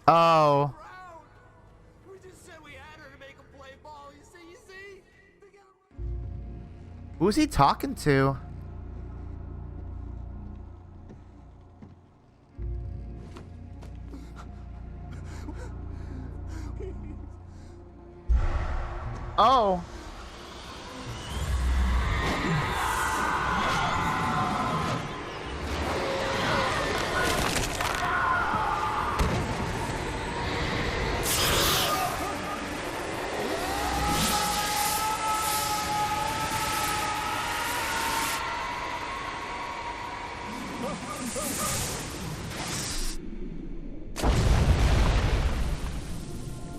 Oh. We just said we had her to make a play ball. You see? Who's he talking to? Oh.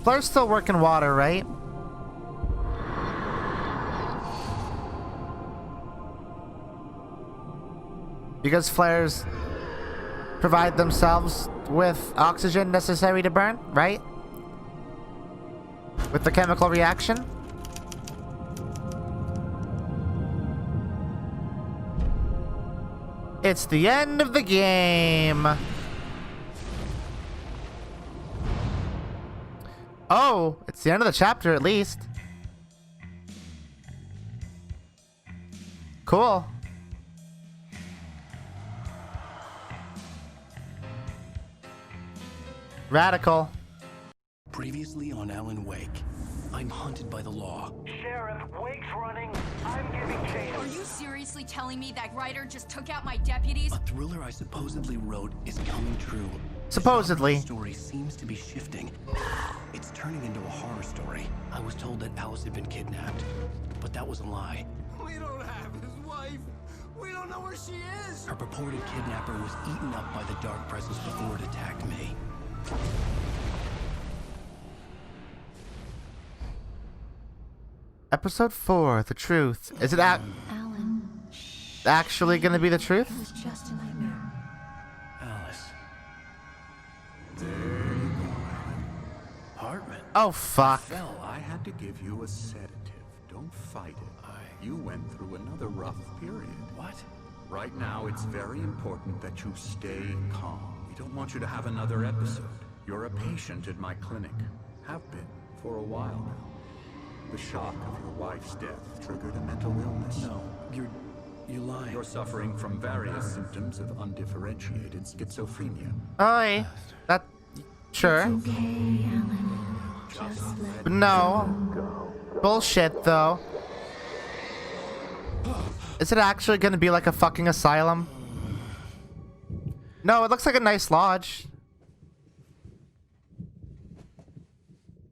Flare's still working water, right? Because flares provide themselves with oxygen necessary to burn, right? With the chemical reaction. It's the end of the game. Oh, it's the end of the chapter at least. Cool. Radical. Previously on Alan Wake, I'm hunted by the law. Sheriff, Wake's running. I'm giving chase. Are you seriously telling me that writer just took out my deputies? A thriller I supposedly wrote is coming true. Supposedly. The story seems to be shifting. It's turning into a horror story. I was told that Alice had been kidnapped, but that was a lie. We don't have his wife. We don't know where she is. Her purported kidnapper was eaten up by the dark presence before it attacked me. Episode 4, The Truth. Is it Alan, actually gonna be the it truth? was just a nightmare. Alice. There you go, Alan. Hartman. Oh, fuck. Well, I had to give you a sedative. Don't fight it. You went through another rough period. What? Right now, it's very important that you stay calm. We don't want you to have another episode. You're a patient at my clinic. Have been for a while now. The shock of your wife's death triggered a mental illness. No, you're lying. You're suffering from various symptoms of undifferentiated schizophrenia. Oi. That... Sure. Okay, Alan. Just let No. Bullshit, though. Is it actually gonna be like a fucking asylum? No, it looks like a nice lodge.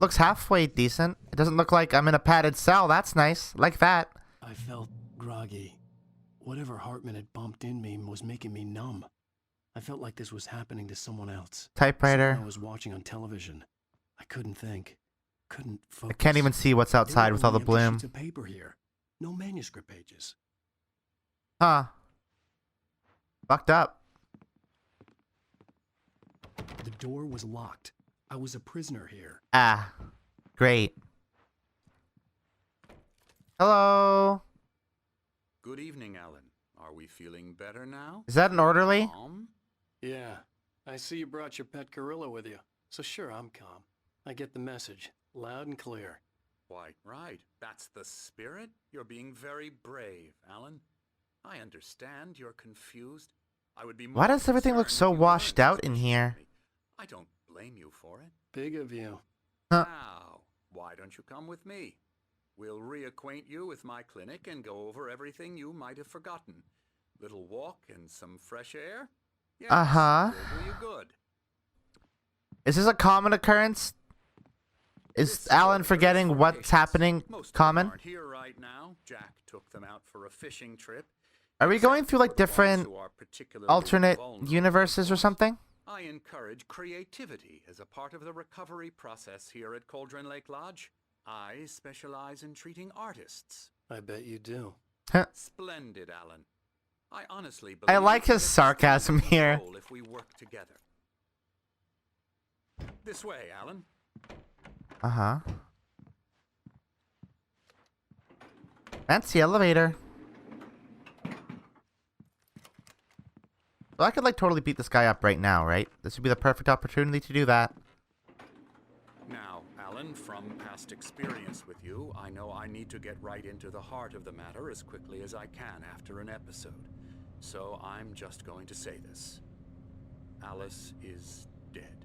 Looks halfway decent. It doesn't look like I'm in a padded cell. That's nice. Like that. I felt groggy. Whatever Hartman had bumped in me was making me numb. I felt like this was happening to someone else. Typewriter. Someone I was watching on television. I couldn't think. Couldn't focus. I can't even see what's outside There with all the were only empty bloom. sheets of paper here. No manuscript pages. Huh. Fucked up. The door was locked. I was a prisoner here. Ah. Great. Hello. Good evening, Alan. Are we feeling better now? Is that an orderly? Calm? Yeah. I see you brought your pet gorilla with you. So sure, I'm calm. I get the message. Loud and clear. Why, right. That's the spirit. You're being very brave, Alan. I understand you're confused. I would be more Why does everything look concerned so if you washed weren't out in here? suspicious of me. I don't blame you for it. Big of you. Huh. Now, why don't you come with me? We'll reacquaint you with my clinic and go over everything you might have forgotten. Little walk and some fresh air? Yes, Uh-huh. will do you good. Is this a common occurrence? Is Alan forgetting what's happening Most of them common? aren't here right now. Jack took them out for a fishing trip. Are we going through like For the ones different who are particularly alternate vulnerable, universes or something? I encourage creativity as a part of the recovery process here at Cauldron Lake Lodge. I specialize in treating artists. I bet you do. Splendid, Alan. I honestly I believe like we his can sarcasm succeed in here. this role if we work together. This way, Alan. Uh-huh. Fancy elevator. So I could like totally beat this guy up right now, right? This would be the perfect opportunity to do that. Alan, from past experience with you, I know I need to get right into the heart of the matter as quickly as I can after an episode. So I'm just going to say this. Alice is dead.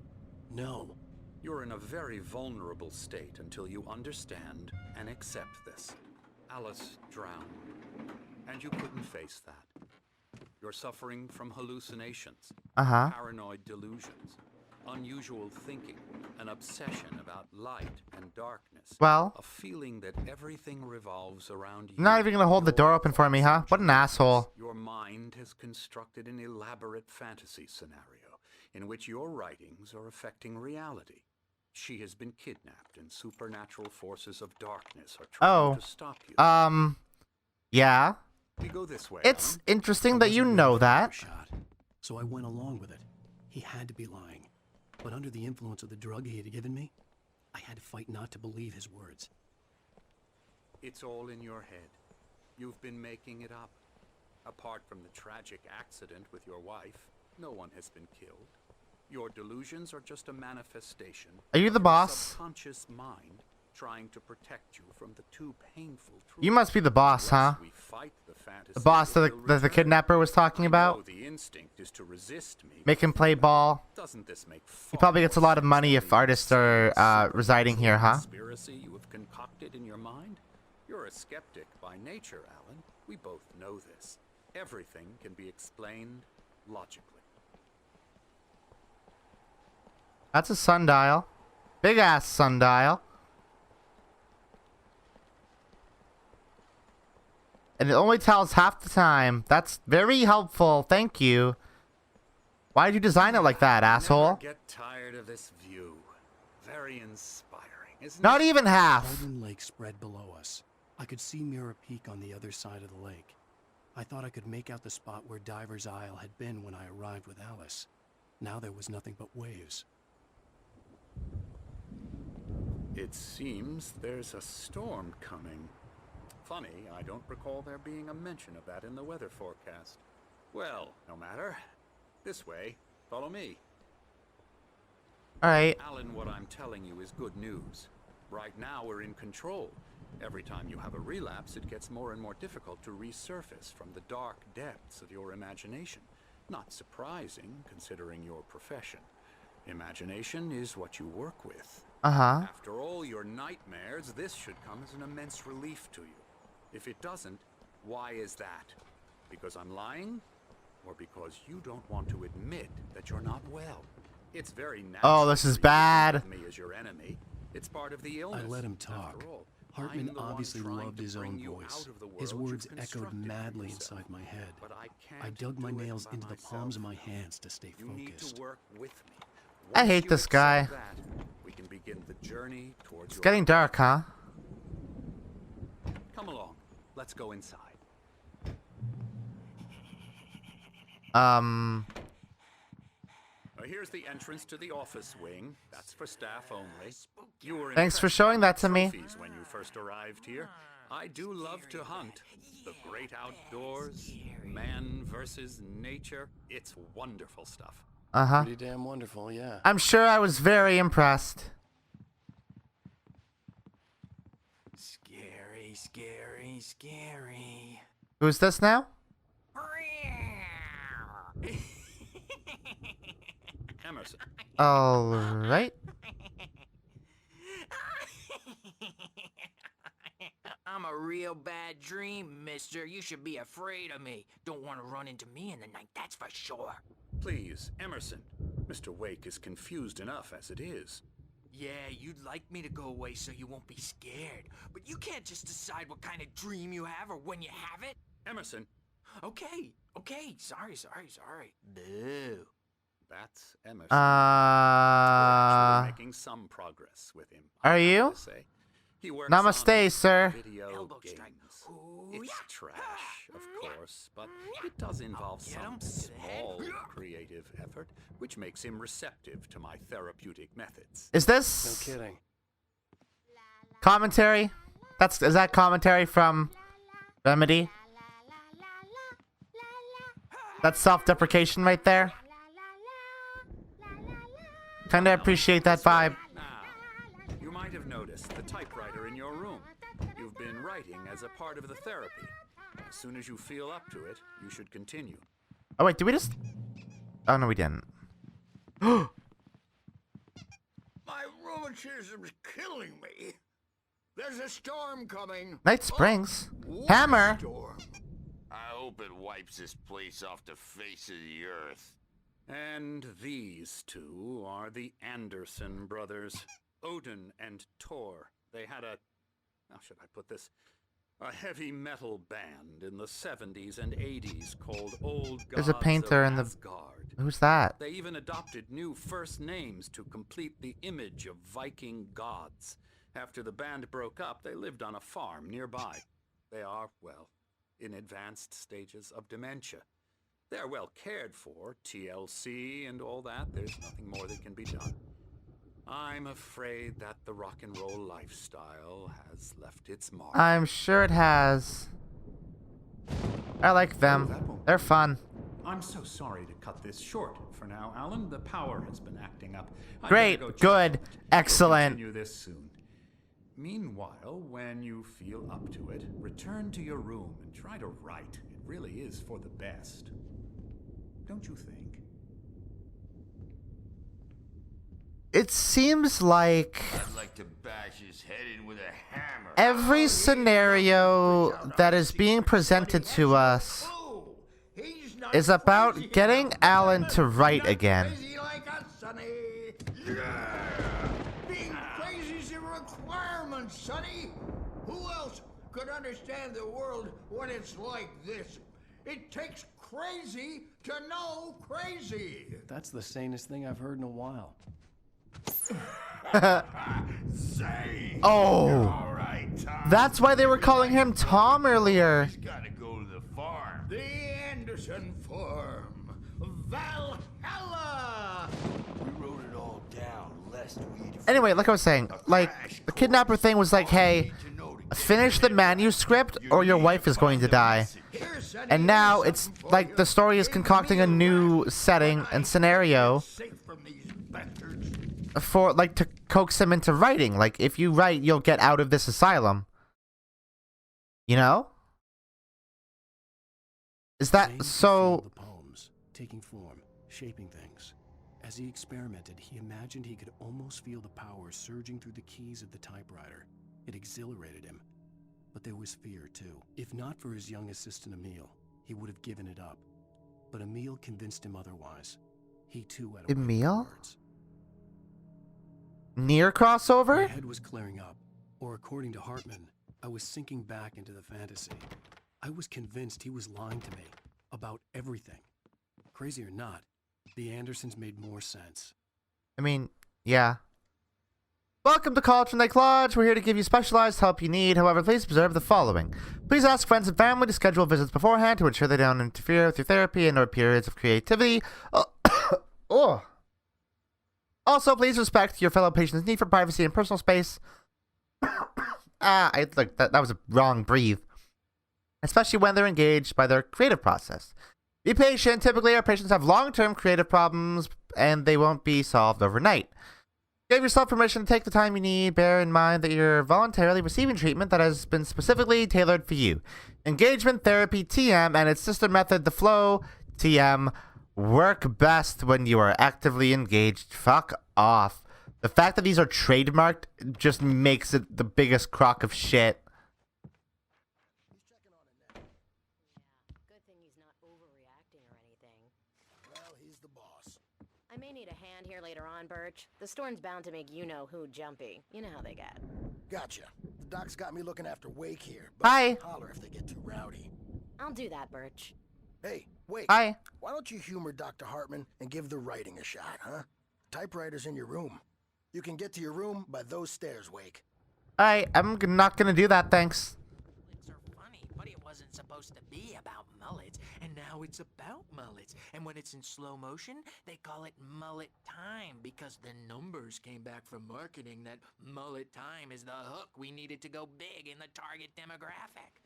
No. You're in a very vulnerable state until you understand and accept this. Alice drowned, and you couldn't face that. You're suffering from hallucinations, paranoid delusions, unusual thinking, an obsession about light and darkness. Well, a feeling that everything revolves around you. you're not even gonna hold the door open for me, huh? What an asshole. Your mind has constructed an elaborate fantasy scenario in which your writings are affecting reality. She has been kidnapped and supernatural forces of darkness are trying to stop you. Yeah. We go this way. It's Alan. interesting that you know that. Shot, so I went along with it. He had to be lying. But under the influence of the drug he had given me, I had to fight not to believe his words. It's all in your head. You've been making it up. Apart from the tragic accident with your wife, no one has been killed. Your delusions are just a manifestation. Are you the of your boss? Subconscious mind trying to protect you from the too painful truth. You must be the boss, huh? We fight the fantasy, The boss it that will the return. kidnapper was talking I about? know the instinct is to resist me. Make him play ball. Doesn't this make He probably gets a lot of money if artists are residing here, huh? Conspiracy you have concocted in your mind? You're a skeptic by nature, Alan. We both know this. Everything can be explained logically. That's a sundial. Big ass sundial. And it only tells half the time. That's very helpful. Thank you. Why did you design it like that, asshole? Never get tired of this view. Very inspiring, isn't Not it? even half. Baldwin Lake spread below us. I could see Mirror Peak on the other side of the lake. I thought I could make out the spot where Diver's Isle had been when I arrived with Alice. Now there was nothing but waves. It seems there's a storm coming. Funny, I don't recall there being a mention of that in the weather forecast. Well, no matter. This way. Follow me. Alright. Alan, what I'm telling you is good news. Right now we're in control. Every time you have a relapse, it gets more and more difficult to resurface from the dark depths of your imagination. Not surprising, considering your profession. Imagination is what you work with. After all your nightmares, this should come as an immense relief to you. If it doesn't, why is that? Because I'm lying? Or because you don't want to admit that you're not well? It's very natural. Oh, this is for you to bad. think of me as your enemy. It's part of the illness. I let him talk. After all, Hartman I'm the one obviously trying loved to his bring own you voice. out of the His world words you've echoed constructed for madly yourself. inside my head. But I I can't dug my do it nails by into the palms of my myself. hands to stay You need focused. to work with me. I Once hate you this accept guy. that, we can begin the journey towards It's your getting dark, huh? Come along. Let's go inside. Here's the entrance to the office wing. That's for staff only. You were Thanks for impressed showing by that to me. trophies when you first arrived here. I do love to hunt. The great outdoors, man versus nature. It's wonderful stuff. Pretty damn wonderful, yeah. I'm sure I was very impressed. Scary, scary, scary. Who's this now? Emerson. Alright. I'm a real bad dream, mister. You should be afraid of me. Don't want to run into me in the night, that's for sure. Please, Emerson. Mr. Wake is confused enough as it is. Yeah, you'd like me to go away so you won't be scared. But you can't just decide what kind of dream you have or when you have it. Emerson, Okay. Sorry. Boo. that's Emerson. We're actually Uh, making some progress with him. Are I have you? to say. He works Namaste, on sir. Video Elbow games. strike. Ooh, It's yeah. trash, of course, but it does involve get some 'em to the head. small creative effort, which makes him receptive to my therapeutic methods. is No this kidding. commentary? Is that commentary from Remedy? That's self-deprecation right there. Kinda appreciate that vibe. Now, you might have noticed the typewriter in your room. You've been writing as a part of the therapy. As soon as you feel up to it, you should continue. Oh wait, did we just? Oh no, we didn't. My rheumatism's killing me. There's a storm coming. Night Springs. What Hammer. storm? I hope it wipes this place off the face of the earth. And these two are the Anderson brothers, Odin and Tor. They had how should I put this? A heavy metal band in the 70s and 80s called Old Gods There's a painter of in the. Asgard. Who's that? They even adopted new first names to complete the image of Viking gods. After the band broke up, they lived on a farm nearby. They are, well, in advanced stages of dementia. They're well cared for, TLC and all that. There's nothing more that can be done. I'm afraid that the rock and roll lifestyle has left its mark. I'm sure it has. I like them. They're fun. I'm so sorry to cut this short for now, Alan. The power has been acting up. I'd Great, better go check. good, excellent. We'll continue this soon. Meanwhile, when you feel up to it, return to your room and try to write. It really is for the best. Don't you think? It seems like I'd like to bash his head in with a hammer. every scenario that is being presented to us Oh, he's not is about crazy getting enough. Alan to write Not again. Crazy like us, Sonny. Yeah. Being crazy's a requirement, Sonny. Who else could understand the world when it's like this? It takes crazy to know crazy. That's the sanest thing I've heard in a while. Say. Oh, All right, Tom. that's why they were calling him Tom earlier. He's gotta go to the farm. The Anderson Farm. Valhalla. We wrote it all down, lest we. Anyway, like I was saying, like the kidnapper thing was like, hey, finish the manuscript or your wife is going to die. Here, Sonny, And now here's it's something for like you. the story is In concocting a meal new rack. setting and scenario Safe from these bastards. for like to coax him into writing. Like if you write, you'll get out of this asylum. You know? Is Jane that could feel so? the poems taking form, shaping things. As he experimented, he imagined he could almost feel the power surging through the keys of the typewriter. It exhilarated him. But there was fear, too. If not for his young assistant Emil, he would have given it up. But Emil convinced him otherwise. He too had a way with Emil? words. Near My crossover? head was clearing up, or according to Hartman, I was sinking back into the fantasy. I was convinced he was lying to me about everything. Crazy or not, the Andersons made more sense. I mean, yeah. Welcome to College from Lake Lodge. We're here to give you specialized help you need. However, please observe the following. Please ask friends and family to schedule visits beforehand to ensure they don't interfere with your therapy and or periods of creativity. Oh. Also, please respect your fellow patient's need for privacy and personal space. That was a wrong breathe. Especially when they're engaged by their creative process. Be patient. Typically, our patients have long-term creative problems, and they won't be solved overnight. Give yourself permission to take the time you need. Bear in mind that you're voluntarily receiving treatment that has been specifically tailored for you. Engagement therapy TM and its sister method, the flow TM, work best when you are actively engaged. Fuck off. The fact that these are trademarked just makes it the biggest crock of shit. Good thing he's not overreacting or anything. Well, he's the boss. I may need a hand here later on, Birch. The storm's bound to make you-know-who jumpy. You know how they get. Gotcha. The doc's got me looking after Wake here. But Hi. holler if they get too rowdy. I'll do that, Birch. Hey, Wake. Hi. Why don't you humor Dr. Hartman and give the writing a shot, huh? Typewriter's in your room. You can get to your room by those stairs, Wake. I'm not gonna do that, thanks. Mullets are funny, but it wasn't supposed to be about mullets, and now it's about mullets. And when it's in slow motion, they call it mullet time because the numbers came back from marketing that mullet time is the hook we needed to go big in the target demographic.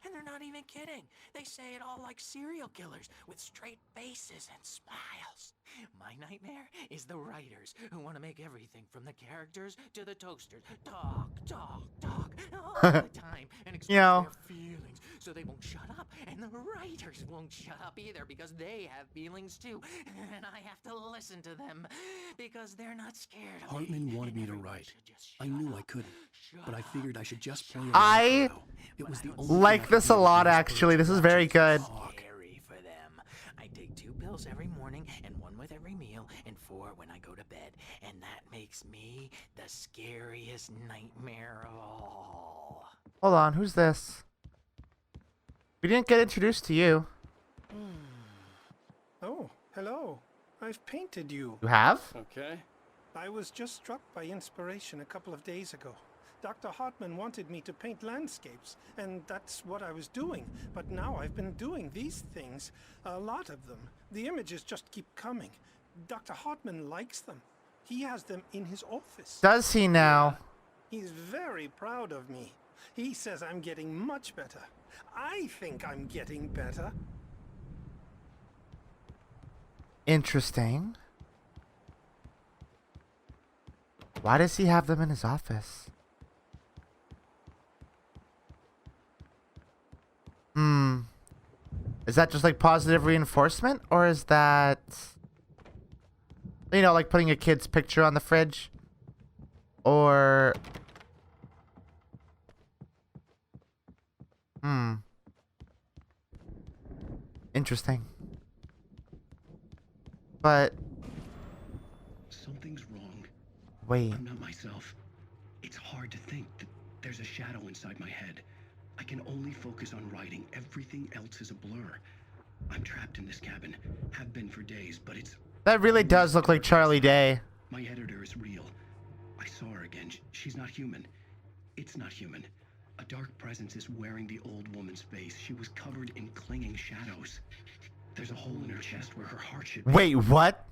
And they're not even kidding. They say it all like serial killers with straight faces and smiles. My nightmare is the writers who want to make everything from the characters to the toasters talk all the time and express You know. their feelings, so they won't shut up, and the writers won't shut up either because they have feelings too, and I have to listen to them because they're not scared of Hartman me. wanted and me to everyone write. should just I shut knew I up. couldn't, Shut but I up. figured I should just play along I for now. It was the only thing I like could this do a to lot, these actually. birds This is very watching good. talk. Scary for them. I take 2 pills every morning and 1 with every meal and 4 when I go to bed. And that makes me the scariest nightmare of all. Hold on, who's this? We didn't get introduced to you. Oh, hello. I've painted you. You have? Okay. I was just struck by inspiration a couple of days ago. Dr. Hartman wanted me to paint landscapes, and that's what I was doing. But now I've been doing these things, a lot of them. The images just keep coming. Dr. Hartman likes them. He has them in his office. Does he now? He's very proud of me. He says I'm getting much better. I think I'm getting better. Interesting. Why does he have them in his office? Is that just like positive reinforcement? Or is that, you know, like putting a kid's picture on the fridge? Or... Interesting. But... Something's wrong. Wait. I'm not myself. It's hard to think that there's a shadow inside my head. I can only focus on writing. Everything else is a blur. I'm trapped in this cabin. Have been for days, but it's... That really does look like Charlie Day. My editor is real. I saw her again. She's not human. It's not human. A dark presence is wearing the old woman's face. She was covered in clinging shadows. There's a hole in her chest where her heart should be. Wait, what?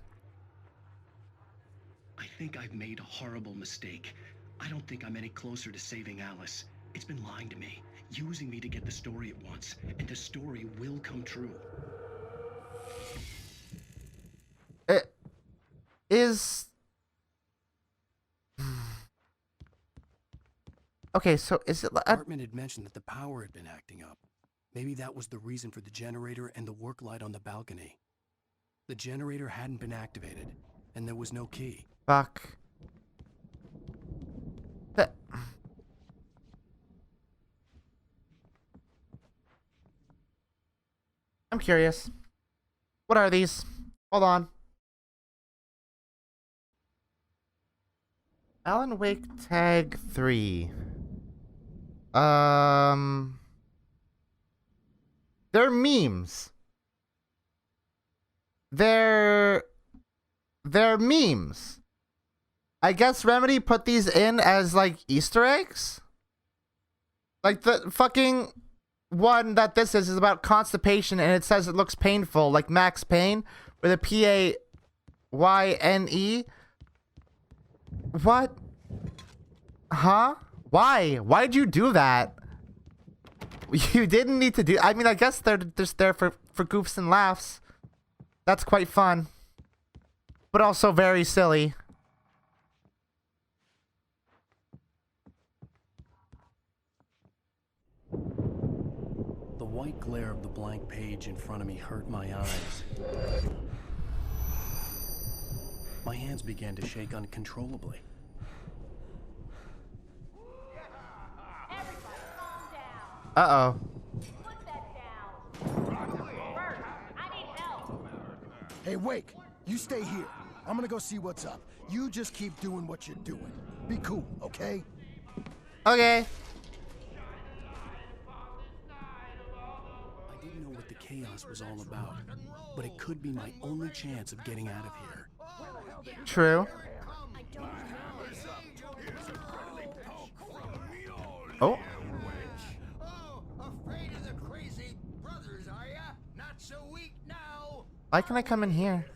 I think I've made a horrible mistake. I don't think I'm any closer to saving Alice. It's been lying to me, using me to get the story it wants, and the story will come true. It is... Okay, so is it... Hartman had mentioned that the power had been acting up. Maybe that was the reason for the generator and the work light on the balcony. The generator hadn't been activated, and there was no key. Fuck. That... I'm curious. What are these? Hold on. Alan Wake Tag 3. They're memes. They're memes. I guess Remedy put these in as like Easter eggs. Like the fucking one that this is about constipation, and it says it looks painful, like Max Payne with a Payne. What? Huh? Why? Why'd you do that? You didn't need to do... I mean, I guess they're just there for goofs and laughs. That's quite fun. But also very silly. The white glare of the blank page in front of me hurt my eyes. My hands began to shake uncontrollably. Uh-oh. Hey, Wake, you stay here. I'm gonna go see what's up. You just keep doing what you're doing. Be cool, okay? Okay. I didn't know what the chaos was all about, but it could be my only chance of getting out of here. True. Oh. Afraid of the crazy brothers, are ya? Not so weak now. Why can I come in here?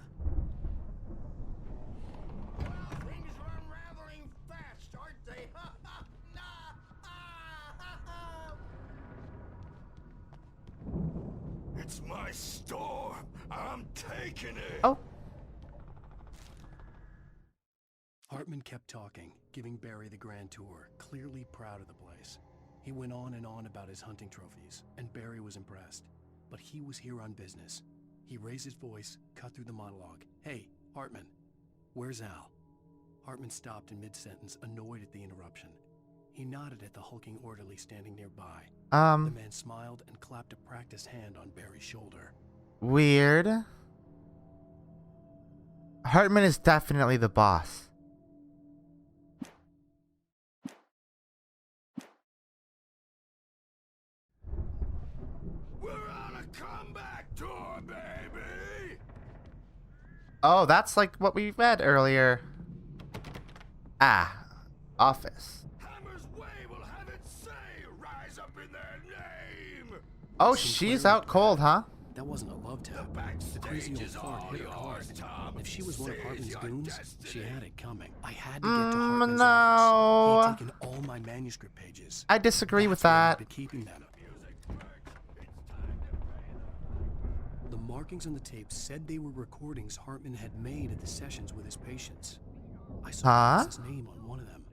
Things are unraveling fast, aren't they? my store. I'm taking it. Oh. Hartman kept talking, giving Barry the grand tour, clearly proud of the place. He went on and on about his hunting trophies, and Barry was impressed. But he was here on business. He raised his voice, cut through the monologue. Hey, Hartman, where's Al? Hartman stopped in mid-sentence, annoyed at the interruption. He nodded at the hulking orderly standing nearby. The man smiled and clapped a practiced hand on Barry's shoulder. Weird. Hartman is definitely the boss. We're on a comeback tour, baby. Oh, that's like what we read earlier. Ah, office. Hammer's Way will have its say. Rise up in their name. Oh, she's out cold, huh? That wasn't a love tap. The crazy old fart hit her hard. If she was one of Hartman's goons, she had it coming. I had to get to Hartman's office. He had taken all my manuscript pages. I disagree with That's where that. I'd been keeping them. The markings on the tape said they were recordings Hartman had made at the sessions with his patients. I saw his name on one of them.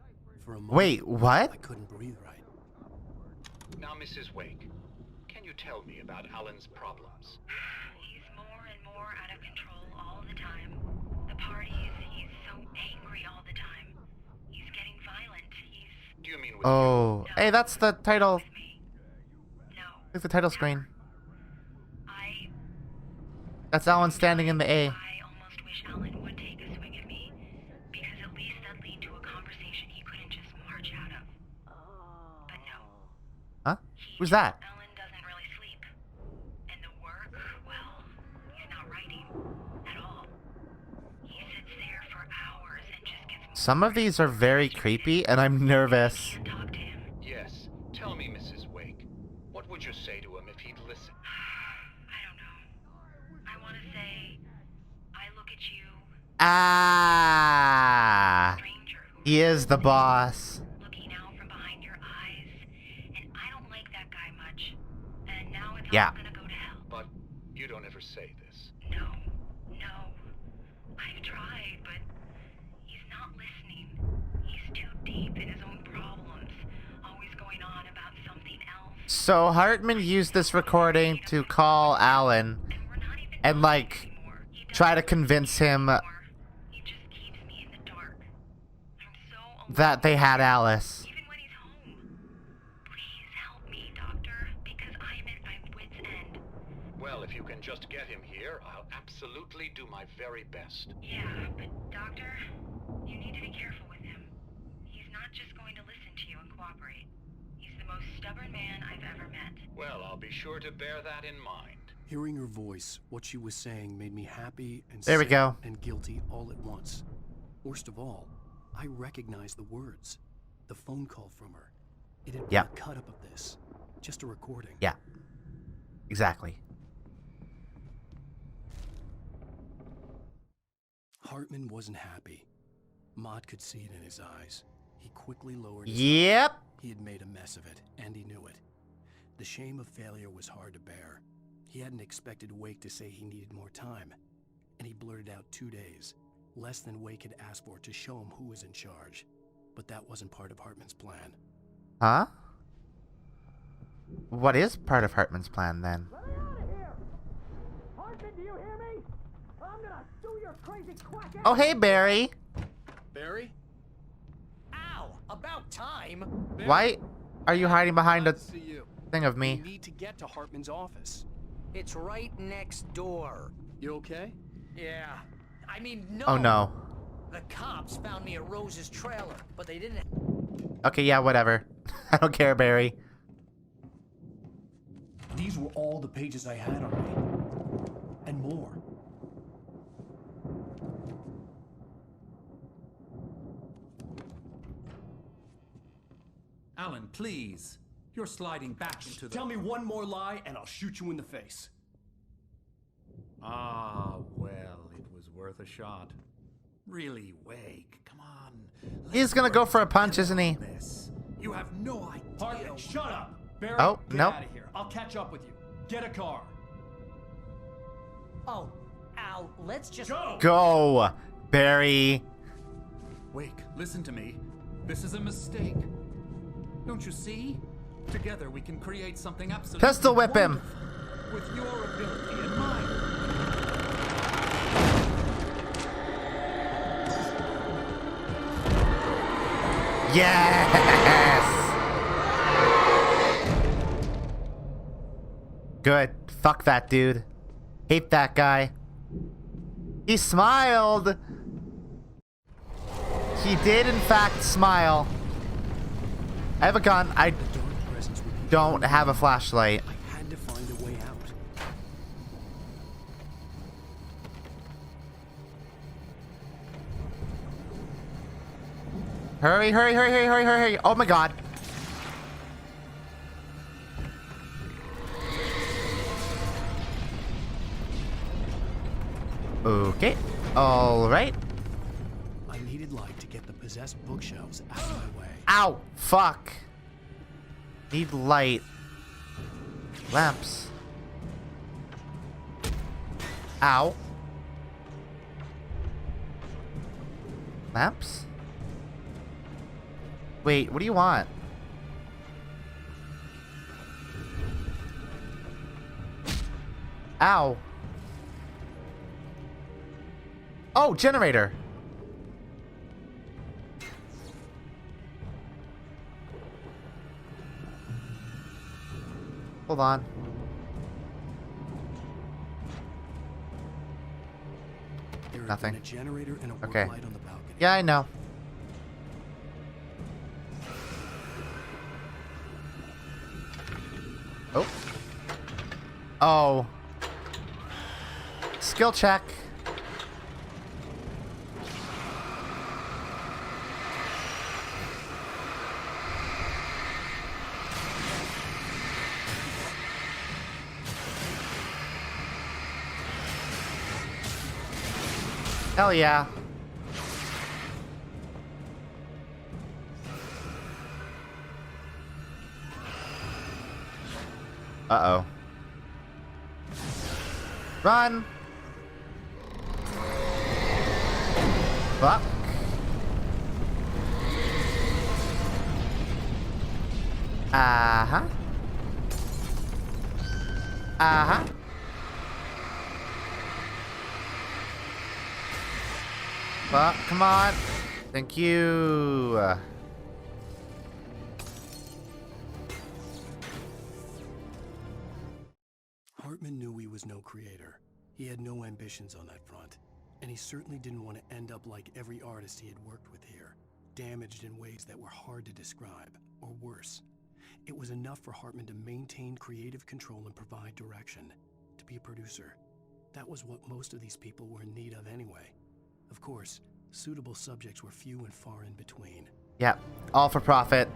For a moment, Wait, what? I couldn't breathe right. Now, Mrs. Wake, can you tell me about Alan's problems? He's more and more out of control all the time. The parties, he's so angry all the time. He's getting violent. Do you mean with Oh, No. hey, that's the title. No. It's the title screen. I That's Alan standing in the A. almost wish Alan would take a swing at me, because at least that'd lead to a conversation he couldn't just march out of. But no. Huh? Who's that? Alan doesn't really sleep. And the work, well, he's not writing at all. He sits there for hours and just gets Some of these are very creepy, and I'm nervous. talk to him. Yes. Tell me, Mrs. Wake. What would you say to him if he'd listen? I don't know. I want to say, I look at you, Ah, he is the boss. looking out from behind your eyes, and I don't like that guy much. And now it's Yeah. all gonna go to hell. But you don't ever say this. No. I've tried, but he's not listening. He's too deep in his own problems, always going on about something else. So Hartman used this recording to call Alan and like try to convince him He just keeps me in the dark. I'm so alone. that they had Alice. Even when he's home. Please help me, Doctor, because I'm at my wit's end. Well, if you can just get him here, I'll absolutely do my very best. Yeah, but Doctor, you need to be careful with him. He's not just going to listen to you and cooperate. He's the most stubborn man I've ever met. Well, I'll be sure to bear that in mind. Hearing her voice, what she was saying made me happy and There we sick go. and guilty all at once. Worst of all, I recognized the words. The phone call from her. It had been Yeah. a cut-up of this. Just a recording. Yeah, exactly. Hartman wasn't happy. Mott could see it in his eyes. He quickly lowered his Yep. head. He had made a mess of it, and he knew it. The shame of failure was hard to bear. He hadn't expected Wake to say he needed more time, and he blurted out 2 days, less than Wake had asked for to show him who was in charge. But that wasn't part of Hartman's plan. Huh? What is part of Hartman's plan then? Let me out of here! Hartman, do you hear me? I'm gonna sue your crazy quack ass. Oh, hey, Barry. Barry? Ow! About time! Why are you hiding behind a See you. thing of We me? need to get to Hartman's office. It's right next door. You okay? Yeah. I mean, no. Oh, no. The cops found me at Rose's trailer, but they didn't. Okay, yeah, whatever. I don't care, Barry. These were all the pages I had on me. And more. Alan, please. You're sliding back into the... Tell me one more lie and I'll shoot you in the face. Ah, well, it was worth a shot. Really, Wake, come on. He's gonna go for a punch, isn't he? This. You have no idea. Hartman, shut up! Barry, Oh, get nope. out of here. I'll catch up with you. Get a car. Oh, Al, let's just Go, Barry. Wake, listen to me. This is a mistake. Don't you see? Together we can create something absolutely Pistol whip him. wonderful. With your ability and mine. Yes. Good. Fuck that dude. Hate that guy. He smiled. He did, in fact, smile. I have a gun. I don't have a flashlight. I had to find a way out. Hurry, hurry, hurry, hurry, hurry, hurry. Oh my god. Okay. All right. I needed light to get the possessed bookshelves out of my way. Ow. Fuck. Need light. Lamps. Ow. Lamps? Wait, what do you want? Ow. Oh, generator. Hold on. There had Nothing. been a generator and a work Okay. light on the balcony. Yeah, I know. Oh. Oh. Skill check. Hell yeah. Uh-oh. Run! Fuck. Uh-huh. Uh-huh. Fuck, come on. Thank you. Hartman knew he was no creator. He had no ambitions on that front. And he certainly didn't want to end up like every artist he had worked with here, damaged in ways that were hard to describe, or worse. It was enough for Hartman to maintain creative control and provide direction, to be a producer. That was what most of these people were in need of anyway. Of course, suitable subjects were few and far in between. Yeah, all for profit.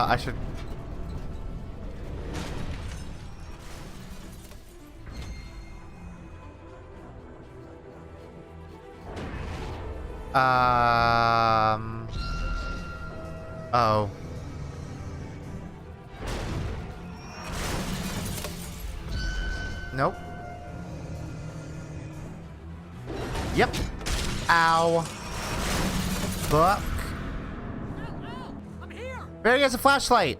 I should... Oh. Nope. Yep. Ow. Fuck. I'm here. Barry has a flashlight.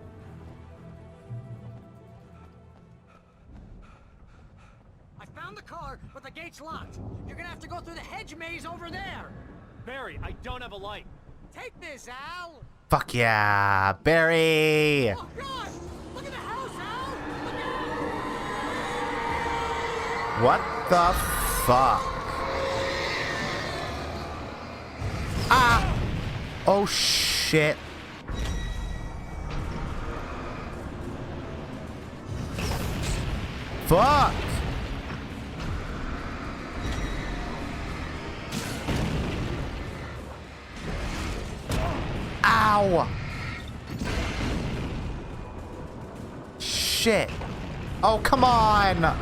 I found the car, but the gate's locked. You're gonna have to go through the hedge maze over there. Barry, I don't have a light. Take this, Al. Fuck yeah, Barry. Oh God! Look at the house, Al. What the fuck? Ah! Oh shit. Fuck! Ow! Shit. Oh, come on!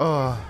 Oh.